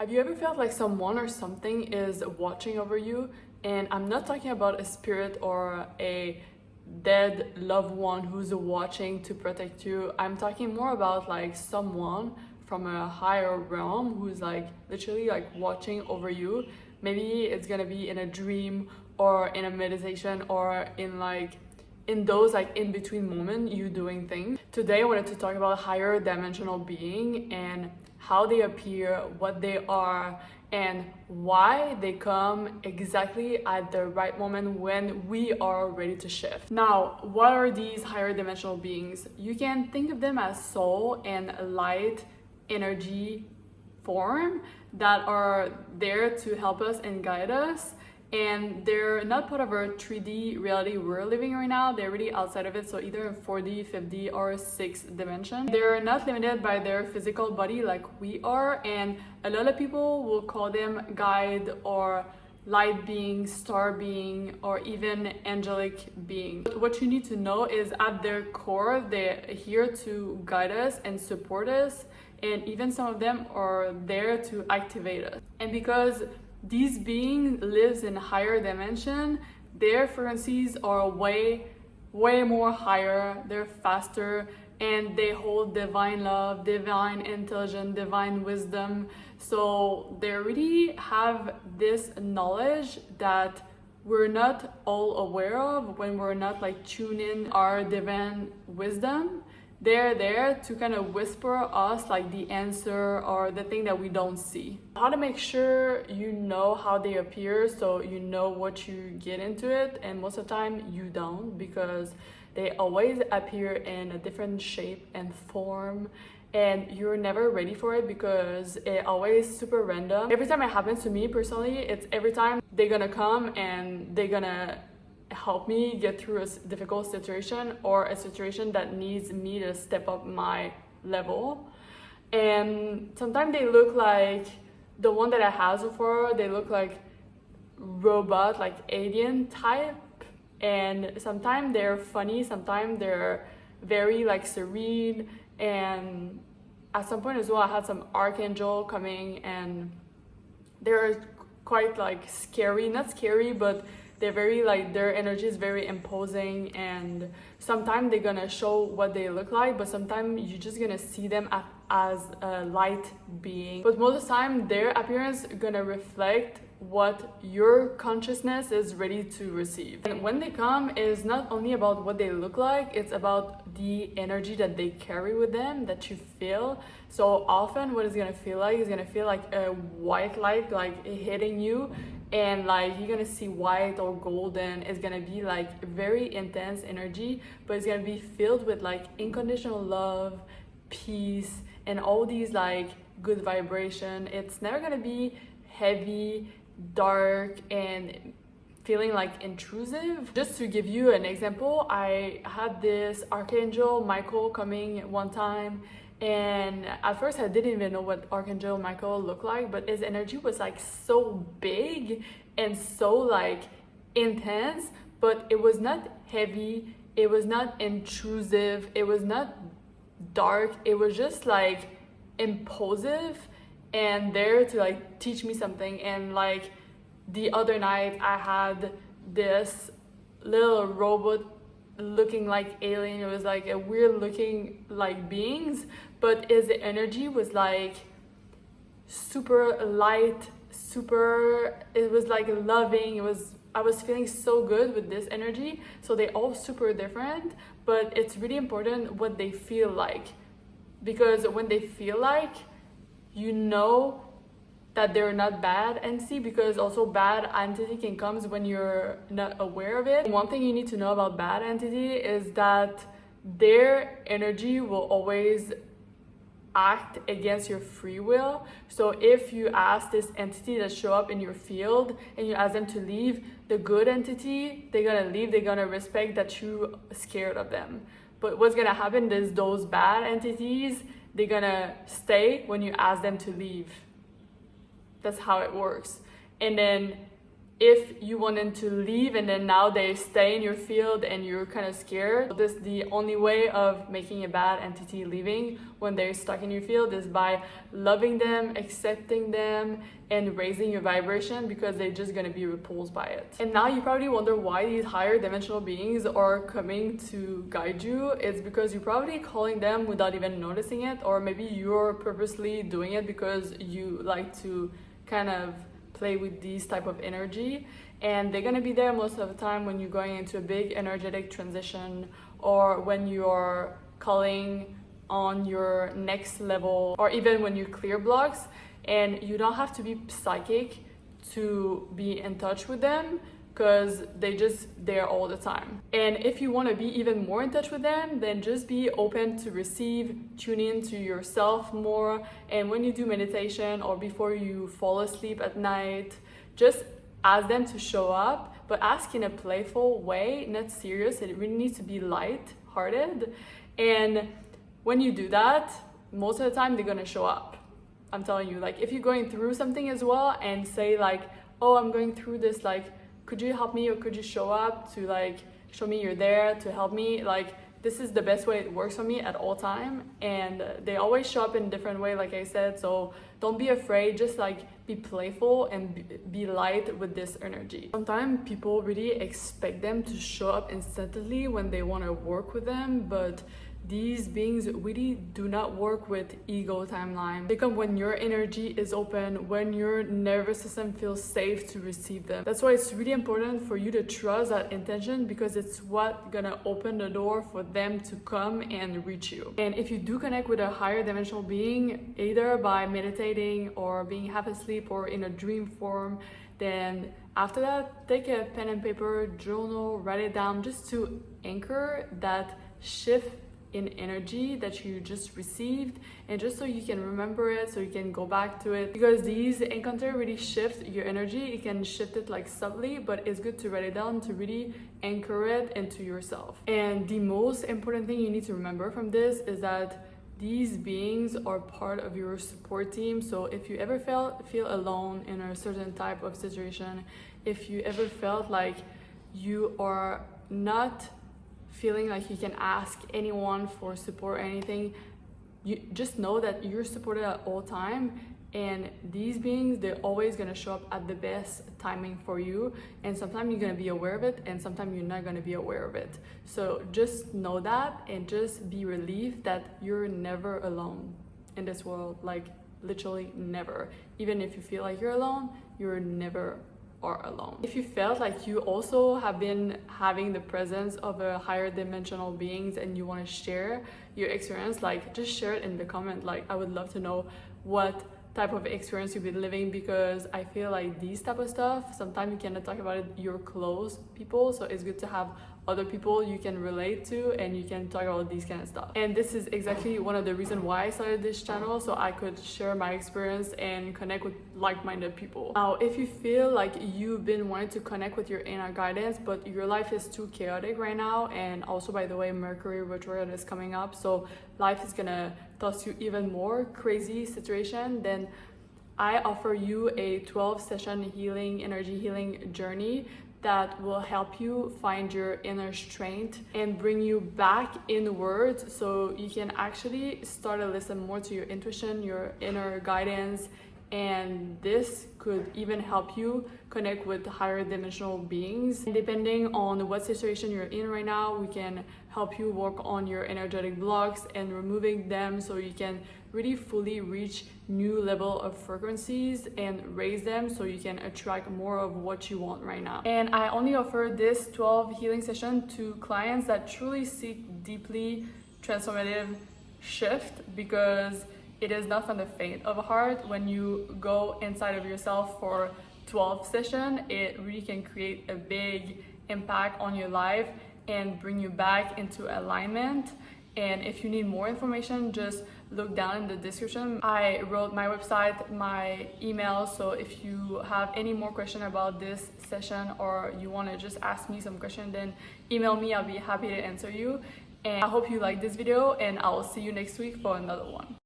Have you ever felt like someone or something is watching over you? And I'm not talking about a spirit or a dead loved one who's watching to protect you. I'm talking more about like someone from a higher realm who's like literally like watching over you. Maybe it's gonna be in a dream or in a meditation or in those like in between moment you doing things. Today I wanted to talk about higher dimensional being and how they appear, what they are, and why they come exactly at the right moment when we are ready to shift. Now, what are these higher dimensional beings? You can think of them as soul and light energy form that are there to help us and guide us. And they're not part of our 3D reality we're living right now. They're really outside of it, so either in 4D, 5D, or 6th dimension. They're not limited by their physical body like we are, and a lot of people will call them guide or light being, star being, or even angelic being. What you need to know is at their core, they're here to guide us and support us, and even some of them are there to activate us. And because these beings lives in higher dimension, their frequencies are way more higher, they're faster, and they hold divine love, divine intelligence, divine wisdom. So they really have this knowledge that we're not all aware of when we're not like tune in our divine wisdom. They're there to kind of whisper us like the answer or the thing that we don't see. How to make sure you know how they appear so you know what you get into it, and most of the time you don't, because they always appear in a different shape and form and you're never ready for it because it always super random. Every time it happens to me personally, it's every time they're gonna come and they're gonna help me get through a difficult situation or a situation that needs me to step up my level. And sometimes they look like the one that I had so far, they look like robot, like alien type, and sometimes they're funny, sometimes they're very like serene. And at some point as well I had some archangel coming and they're quite like scary, not scary, but they're very like, their energy is very imposing, and sometimes they're gonna show what they look like, but sometimes you're just gonna see them as a light being. But most of the time their appearance gonna reflect what your consciousness is ready to receive. And when they come, is not only about what they look like, it's about the energy that they carry with them that you feel. So often what it's gonna feel like is gonna feel like a white light like hitting you, and like you're gonna see white or golden. It's gonna be like very intense energy, but it's gonna be filled with like unconditional love, peace, and all these like good vibration. It's never gonna be heavy, dark, and feeling like intrusive. Just to give you an example, I had this Archangel Michael coming one time, and at first I didn't even know what Archangel Michael looked like, but his energy was like so big and so like intense, but it was not heavy, it was not intrusive, it was not dark, it was just like impulsive and there to like teach me something. And like the other night I had this little robot looking like alien. It was like a weird looking like beings, but his energy was like super light, it was like loving. I was feeling so good with this energy. So they all super different, but it's really important what they feel like, because when they feel like, you know that they're not bad entity, because also bad entity can come when you're not aware of it. One thing you need to know about bad entity is that their energy will always act against your free will. So if you ask this entity to show up in your field and you ask them to leave, the good entity, they're gonna leave, they're gonna respect that you're scared of them. But what's gonna happen is those bad entities, they're gonna stay when you ask them to leave. That's how it works. And then if you want them to leave and then now they stay in your field and you're kind of scared, this the only way of making a bad entity leaving when they're stuck in your field is by loving them, accepting them, and raising your vibration, because they're just going to be repulsed by it. And now you probably wonder why these higher dimensional beings are coming to guide you. It's because you're probably calling them without even noticing it, or maybe you're purposely doing it because you like to kind of play with these type of energy, and they're going to be there most of the time when you're going into a big energetic transition, or when you're calling on your next level, or even when you clear blocks. And you don't have to be psychic to be in touch with them, because they just there all the time. And if you want to be even more in touch with them, then just be open to receive, tune in to yourself more. And when you do meditation or before you fall asleep at night, just ask them to show up, but ask in a playful way, not serious. It really needs to be light-hearted. And when you do that, most of the time they're gonna show up. I'm telling you, like if you're going through something as well and say like, oh, I'm going through this, like, could you help me, or could you show up to like show me you're there to help me? Like, this is the best way it works for me at all time. And they always show up in a different way, like I said. So don't be afraid, just like be playful and be light with this energy. Sometimes people really expect them to show up instantly when they want to work with them, but these beings really do not work with ego timeline. They come when your energy is open, when your nervous system feels safe to receive them. That's why it's really important for you to trust that intention, because it's what gonna open the door for them to come and reach you. And if you do connect with a higher dimensional being, either by meditating or being half asleep or in a dream form, then after that, take a pen and paper, journal, write it down, just to anchor that shift in energy that you just received, and just so you can remember it, so you can go back to it, because these encounters really shift your energy. You can shift it like subtly, but it's good to write it down to really anchor it into yourself. And the most important thing you need to remember from this is that these beings are part of your support team. So if you ever feel alone in a certain type of situation, if you ever felt like you are not feeling like you can ask anyone for support or anything, you just know that you're supported at all time. And these beings, they're always going to show up at the best timing for you. And sometimes you're going to be aware of it, and sometimes you're not going to be aware of it. So just know that, and just be relieved that you're never alone in this world. Like literally never. Even if you feel like you're alone, you're never are alone. If you felt like you also have been having the presence of a higher dimensional beings and you want to share your experience, like just share it in the comment. Like I would love to know what type of experience you've been living, because I feel like these type of stuff, sometimes you cannot talk about it your close people, so it's good to have other people you can relate to and you can talk about these kind of stuff. And this is exactly one of the reasons why I started this channel, so I could share my experience and connect with like-minded people. Now, if you feel like you've been wanting to connect with your inner guidance, but your life is too chaotic right now, and also, by the way, Mercury retrograde is coming up, so life is gonna toss you even more crazy situation, then I offer you a 12-session healing, energy healing journey that will help you find your inner strength and bring you back inwards, so you can actually start to listen more to your intuition, your inner guidance. And this could even help you connect with higher dimensional beings. And depending on what situation you're in right now, we can help you work on your energetic blocks and removing them, so you can really fully reach new level of frequencies and raise them, so you can attract more of what you want right now. And I only offer this 12 healing session to clients that truly seek deeply transformative shift, because it is not from the faint of heart. When you go inside of yourself for 12 sessions, it really can create a big impact on your life and bring you back into alignment. And if you need more information, just look down in the description. I wrote my website, my email, so if you have any more question about this session, or you want to just ask me some question, then email me. I'll be happy to answer you. And I hope you like this video, and I will see you next week for another one.